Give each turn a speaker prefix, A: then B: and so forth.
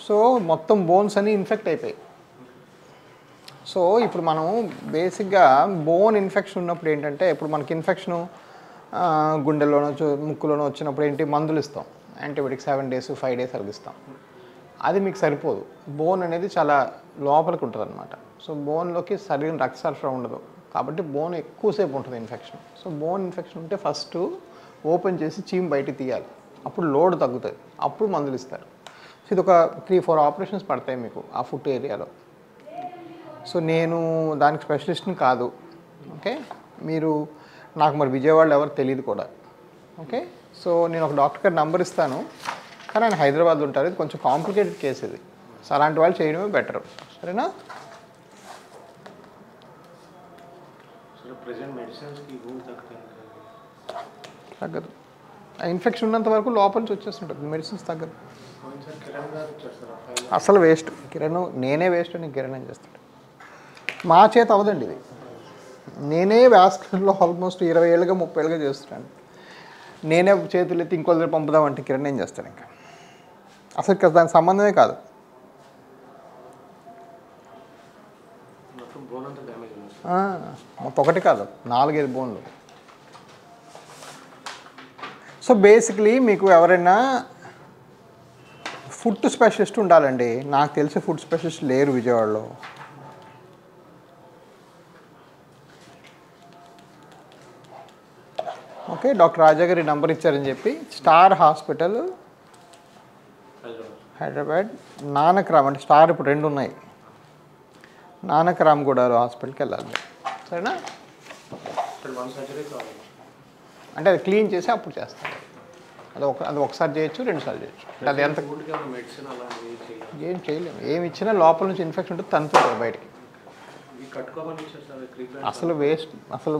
A: So మొత్తం bones అన్నీ infect అయిపోయాయి. సో ఇప్పుడు మనం బేసిక్గా బోన్ ఇన్ఫెక్షన్ ఉన్నప్పుడు ఏంటంటే, ఇప్పుడు మనకి ఇన్ఫెక్షను గుండెల్లోనో ముక్కులోనో వచ్చినప్పుడు ఏంటి మందులు ఇస్తాం, యాంటీబయాటిక్ 7 days 5 days అలా ఇస్తాం. అది మీకు సరిపోదు. బోన్ అనేది చాలా లోపలికి ఉంటుంది అనమాట. సో బోన్లోకి సరైన రక్త సరఫరా ఉండదు, కాబట్టి బోన్ ఎక్కువసేపు ఉంటుంది ఇన్ఫెక్షన్. సో బోన్ ఇన్ఫెక్షన్ ఉంటే ఫస్ట్ ఓపెన్ చేసి చీమ్ బయటికి తీయాలి, అప్పుడు లోడ్ తగ్గుతుంది, అప్పుడు మందులు ఇస్తారు. సో ఇది ఒక 3-4 ఆపరేషన్స్ పడతాయి మీకు ఆ ఫుట్ ఏరియాలో. సో నేను దానికి స్పెషలిస్ట్ని కాదు, ఓకే. మీరు నాకు మరి విజయవాడలో ఎవరు తెలియదు కూడా, ఓకే. సో నేను ఒక డాక్టర్ గారి నంబర్ ఇస్తాను, కానీ ఆయన హైదరాబాద్లో ఉంటారు. ఇది కొంచెం కాంప్లికేటెడ్ కేసు ఇది. సో అలాంటి వాళ్ళు చేయడమే బెటర్, సరేనా? తగ్గదు. ఆ ఇన్ఫెక్షన్ ఉన్నంత వరకు లోపల నుంచి వచ్చేస్తుంటుంది, మెడిసిన్స్ తగ్గదు. అసలు వేస్ట్. కిరణ్ నేనే వేస్ట్ అని కిరణ్ ఏం చేస్తాడు. మా చేత అవదండి ఇది. నేనే వ్యాస్కులర్లో ఆల్మోస్ట్ 20 ఏళ్ళుగా 30 ఏళ్ళుగా చేస్తున్నాను. నేనే చేతులు ఎత్తి ఇంకో దగ్గర పంపుదామంటే కిరణ్ ఏం చేస్తాను. ఇంకా అసలు దానికి సంబంధమే కాదు. మొత్తం ఒకటి కాదు, 4-5 బోన్లు. సో బేసిక్లీ మీకు ఎవరైనా ఫుడ్ స్పెషలిస్ట్ ఉండాలండి. నాకు తెలిసి ఫుడ్ స్పెషలిస్ట్ లేరు విజయవాడలో. ఓకే, డాక్టర్ రాజా గారి నంబర్ ఇచ్చారని చెప్పి స్టార్ హాస్పిటల్ హైదరాబాద్, నానక్రామ్ అంటే స్టార్ ఇప్పుడు 2 ఉన్నాయి, నానక్రామ్ కూడా హాస్పిటల్కి వెళ్ళాలి, సరేనా? అంటే అది క్లీన్ చేసి అప్పుడు చేస్తాను. అది ఒకసారి చేయొచ్చు, 2 సార్లు చేయొచ్చు. అది ఎంత ఏం చేయలేము. ఏమి ఇచ్చినా లోపల నుంచి ఇన్ఫెక్షన్ ఉంటుంది, తనుతుంది బయటికి. అసలు వేస్ట్. అసలు